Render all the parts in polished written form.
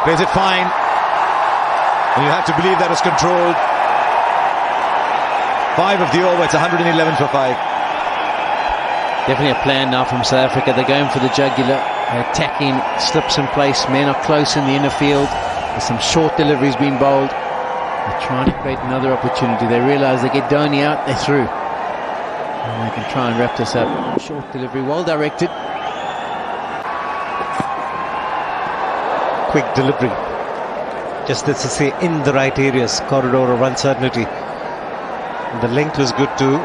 Plays it fine. And you have to believe that was controlled. 5 of the over, it's 111 for 5. Definitely a plan now from South Africa. They're going for the jugular. They're attacking, slips in place. Men are close in the inner field. There's some short deliveries being bowled. They're trying to create another opportunity. They realise they get Dhoni out, they're through. And they can try and wrap this up. Short delivery, well directed. Quick delivery. Just as to say, in the right areas, corridor of uncertainty. And the length was good too.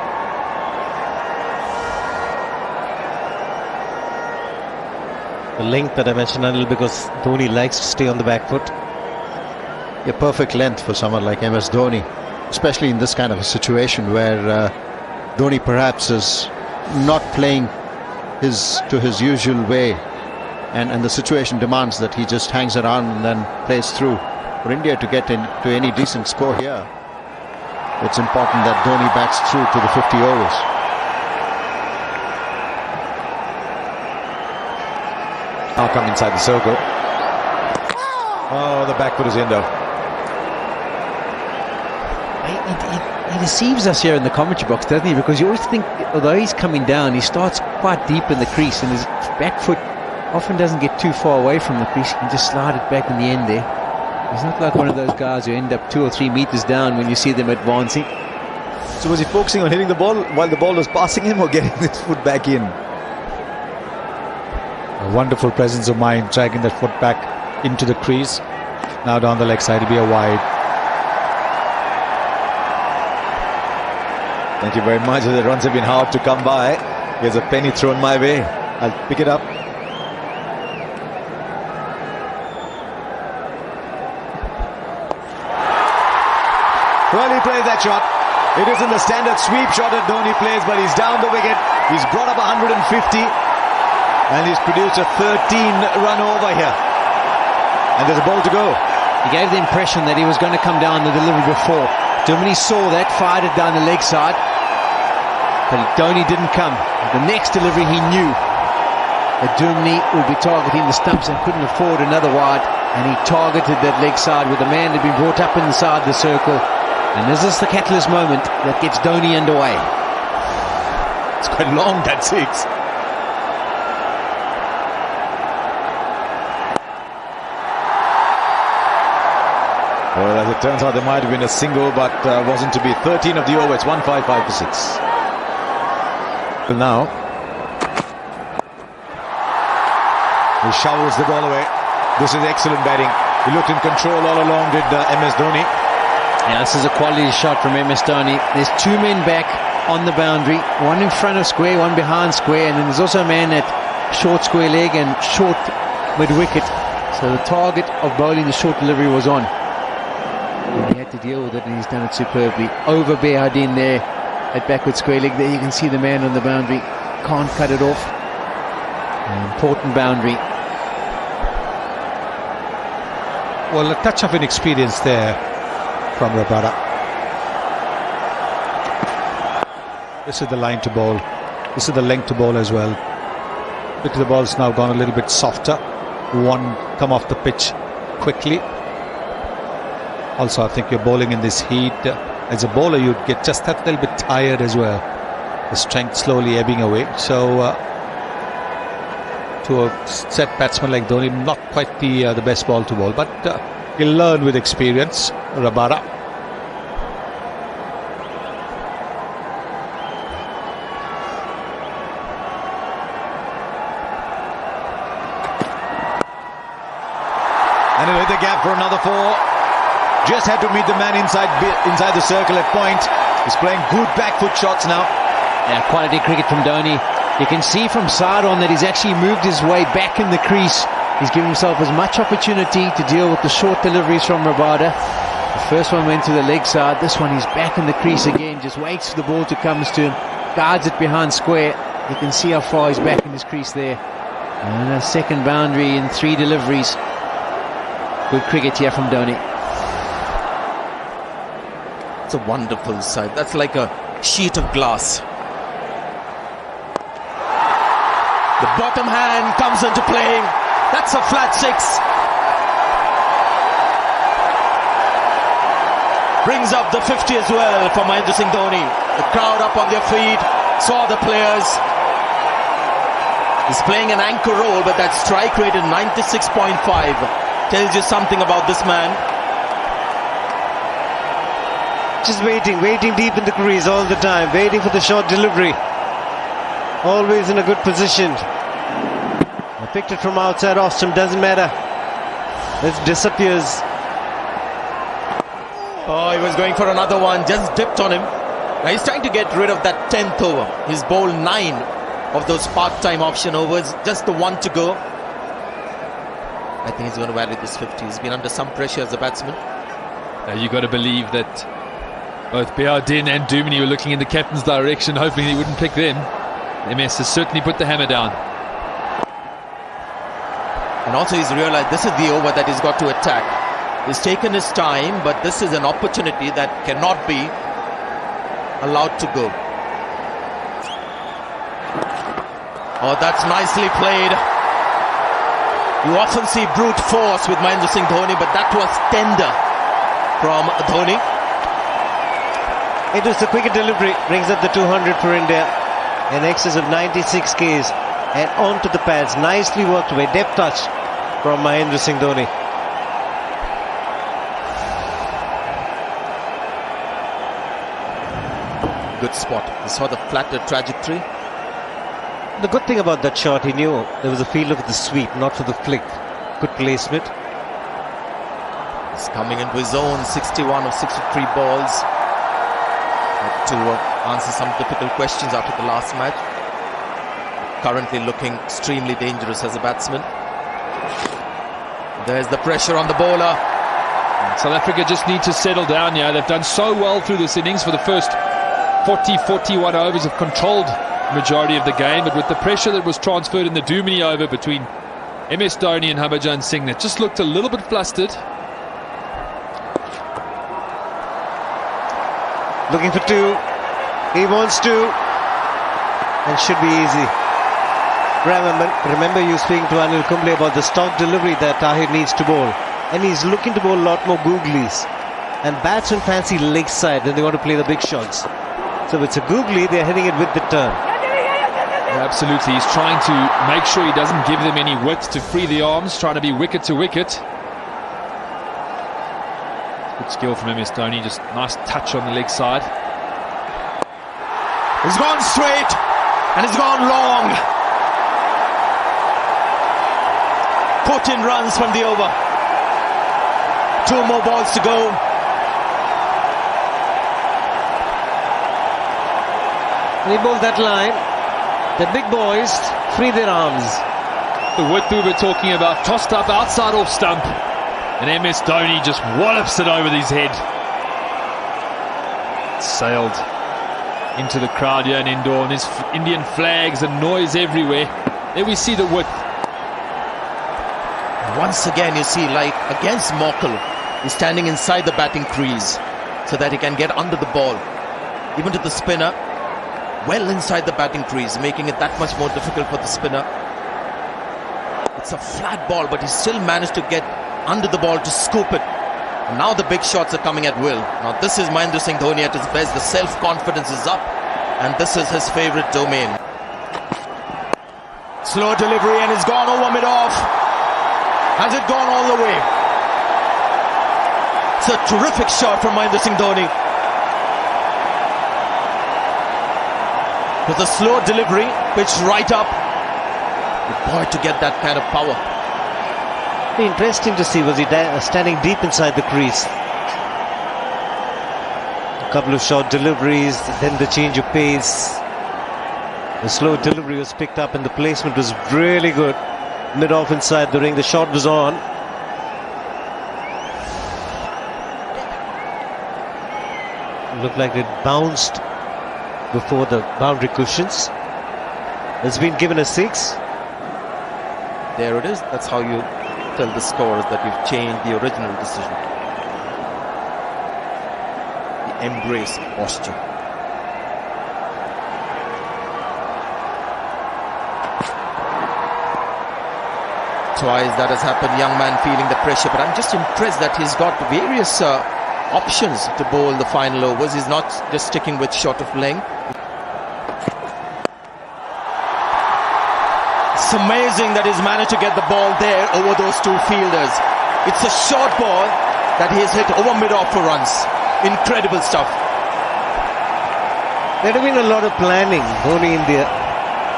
The length that I mentioned earlier, because Dhoni likes to stay on the back foot. A perfect length for someone like MS Dhoni, especially in this kind of a situation where Dhoni perhaps is not playing to his usual way, and the situation demands that he just hangs around and then plays through. For India to get into any decent score here, it's important that Dhoni bats through to the 50 overs. Now come inside the circle. Oh, the back foot is in though. He deceives us here in the commentary box, doesn't he? Because you always think, although he's coming down, he starts quite deep in the crease, and his back foot often doesn't get too far away from the crease. He can just slide it back in the end there. He's not like one of those guys who end up 2 or 3 meters down when you see them advancing. So was he focusing on hitting the ball while the ball was passing him, or getting his foot back in? A wonderful presence of mind, dragging that foot back into the crease. Now down the leg side, it'll be a wide. Thank you very much. The runs have been hard to come by. Here's a penny thrown my way. I'll pick it up. Well, he plays that shot. It isn't the standard sweep shot that Dhoni plays, but he's down the wicket. He's brought up 150, and he's produced a 13-run over here. And there's a ball to go. He gave the impression that he was going to come down the delivery before. Dhoni saw that, fired it down the leg side, but Dhoni didn't come. The next delivery he knew that Dhoni would be targeting the stumps and couldn't afford another wide, and he targeted that leg side where the man had been brought up inside the circle. And this is the catalyst moment that gets Dhoni underway. It's quite long, that 6. Well, as it turns out, there might have been a single, but wasn't to be. 13 of the over. It's 155 for 6. Well, now he shovels the ball away. This is excellent batting. He looked in control all along, did MS Dhoni. Yeah, this is a quality shot from MS Dhoni. There's 2 men back on the boundary, one in front of square, one behind square, and then there's also a man at short square leg and short mid-wicket. So the target of bowling the short delivery was on. And he had to deal with it, and he's done it superbly. Over Behardin there at backward square leg. There you can see the man on the boundary. Can't cut it off. An important boundary. Well, a touch of inexperience there from Rabada. This is the line to bowl. This is the length to bowl as well. Because the ball's now gone a little bit softer. One come off the pitch quickly. Also, I think you're bowling in this heat. As a bowler, you'd get just that little bit tired as well. The strength slowly ebbing away. So, to a set batsman like Dhoni, not quite the best ball to bowl, but he'll learn with experience. Rabada. And he'll hit the gap for another 4. Just had to meet the man inside the circle at point. He's playing good back foot shots now. Yeah, quality cricket from Dhoni. You can see from side on that he's actually moved his way back in the crease. He's given himself as much opportunity to deal with the short deliveries from Rabada. The first one went to the leg side. This one he's back in the crease again. Just waits for the ball to come to him. Guards it behind square. You can see how far he's back in his crease there. And a second boundary in 3 deliveries. Good cricket here from Dhoni. It's a wonderful side. That's like a sheet of glass. The bottom hand comes into play. That's a flat 6. brings up the 50 as well for Mahendra Singh Dhoni. The crowd up on their feet, saw the players. He's playing an anchor role, but that strike rate is 96.5. Tells you something about this man. Just waiting deep in the crease all the time, waiting for the short delivery. Always in a good position. I picked it from outside off stump, doesn't matter. It disappears. Oh, he was going for another one, just dipped on him. Now he's trying to get rid of that 10th over. He's bowled 9 of those part-time option overs, just the one to go. I think he's going to value this 50. He's been under some pressure as a batsman. You got to believe that both Biardin and Dumini were looking in the captain's direction, hoping he wouldn't pick them. MS has certainly put the hammer down. And also he's realized this is the over that he's got to attack. He's taken his time, but this is an opportunity that cannot be allowed to go. Oh, that's nicely played. You often see brute force with Mahendra Singh Dhoni, but that was tender from Dhoni. It was the quicker delivery, brings up the 200 for India. In excess of 96 Ks and onto the pads. Nicely worked away, depth touch from Mahendra Singh Dhoni. Good spot. He saw the flatter trajectory. The good thing about that shot, he knew there was a feel of the sweep, not for the flick. Good placement. He's coming into his own 61 of 63 balls. To answer some difficult questions after the last match. Currently looking extremely dangerous as a batsman. There's the pressure on the bowler. South Africa just need to settle down here. They've done so well through this innings. For the first 40-41 overs have controlled majority of the game, but with the pressure that was transferred in the Dumini over between MS Dhoni and Harbhajan Singh, that just looked a little bit flustered. Looking for 2. He wants 2. And should be easy. Remember you speaking to Anil Kumble about the stock delivery that Tahir needs to bowl. And he's looking to bowl a lot more googlies. And batsmen fancy leg side, then they want to play the big shots. So if it's a googly, they're hitting it with the turn. Yeah, absolutely. He's trying to make sure he doesn't give them any width to free the arms, trying to be wicket to wicket. Good skill from MS Dhoni, just nice touch on the leg side. He's gone straight and he's gone long. 14 runs from the over. 2 more balls to go. And he bowled that line. The big boys free their arms. The width we were talking about, tossed up outside off stump. And MS Dhoni just wallops it over his head. Sailed into the crowd here in Indore, and there's Indian flags and noise everywhere. There we see the width. Once again you see, like against Mockle, he's standing inside the batting crease so that he can get under the ball. Even to the spinner, well inside the batting crease, making it that much more difficult for the spinner. It's a flat ball, but he still managed to get under the ball to scoop it. And now the big shots are coming at will. Now this is Mahendra Singh Dhoni at his best. The self-confidence is up, and this is his favourite domain. Slow delivery, and it's gone over mid-off. Has it gone all the way? It's a terrific shot from Mahendra Singh Dhoni. With a slow delivery, pitched right up. Good boy to get that kind of power. Be interesting to see, was he standing deep inside the crease? A couple of short deliveries, then the change of pace. The slow delivery was picked up and the placement was really good. Mid-off inside the ring, the shot was on. Looked like it bounced before the boundary cushions. It's been given a 6. There it is. That's how you tell the scores that you've changed the original decision. The embrace posture. Twice that has happened. Young man feeling the pressure, but I'm just impressed that he's got various options to bowl the final overs. He's not just sticking with short of length. It's amazing that he's managed to get the ball there over those two fielders. It's a short ball that he has hit over mid-off for runs. Incredible stuff. There'd have been a lot of planning. Dhoni in the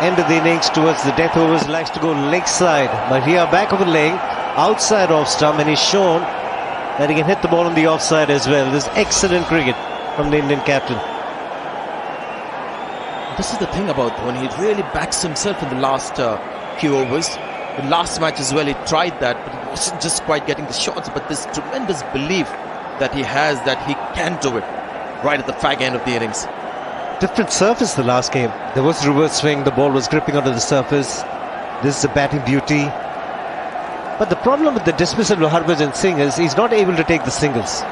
end of the innings towards the death overs likes to go leg side, but here back of the leg, outside off stump, and he's shown that he can hit the ball on the offside as well. This is excellent cricket from the Indian captain. This is the thing about Dhoni. He really backs himself in the last few overs. The last match as well, he tried that, but he wasn't just quite getting the shots. But this tremendous belief that he has that he can do it right at the fag end of the innings. Different surface the last game. There was reverse swing, the ball was gripping onto the surface. This is a batting duty. But the problem with the dismissal of Harbhajan Singh is he's not able to take the singles.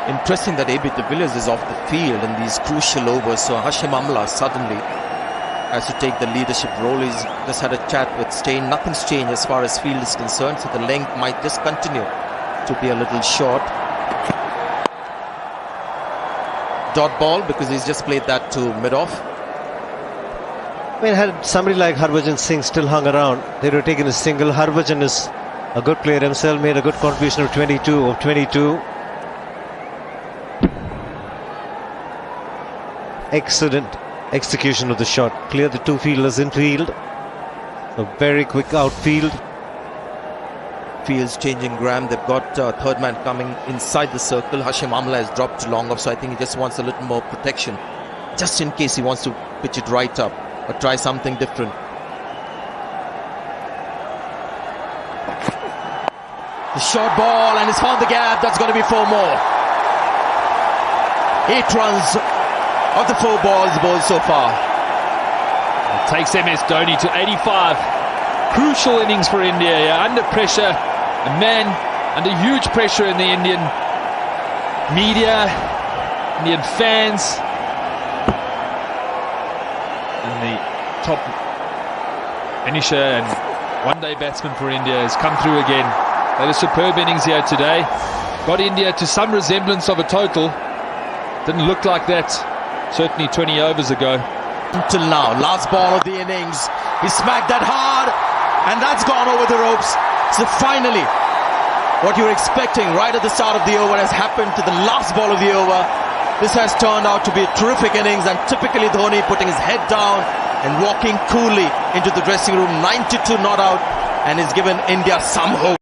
Interesting that AB de Villiers is off the field in these crucial overs. So Hashim Amla suddenly has to take the leadership role. He's just had a chat with Stein. Nothing's changed as far as field is concerned. So the length might just continue to be a little short. Dot ball because he's just played that to mid-off. I mean, had somebody like Harbhajan Singh still hung around, they would have taken a single. Harbhajan is a good player himself, made a good contribution of 22. Excellent execution of the shot. Cleared the two fielders in field. A very quick outfield. Fields changing Graham. They've got third man coming inside the circle. Hashim Amla has dropped to long off, so I think he just wants a little more protection, just in case he wants to pitch it right up or try something different. The short ball, and he's found the gap. That's going to be 4 more. 8 runs of the 4 balls bowled so far. It takes MS Dhoni to 85. Crucial innings for India. Yeah, under pressure. A man under huge pressure in the Indian media, Indian fans. And the top finisher and one-day batsman for India has come through again. They had a superb innings here today. Got India to some resemblance of a total. Didn't look like that certainly 20 overs ago. Until now, last ball of the innings. He smacked that hard, and that's gone over the ropes. So finally, what you're expecting right at the start of the over has happened to the last ball of the over. This has turned out to be a terrific innings, and typically Dhoni putting his head down and walking coolly into the dressing room. 92 not out, and has given India some hope.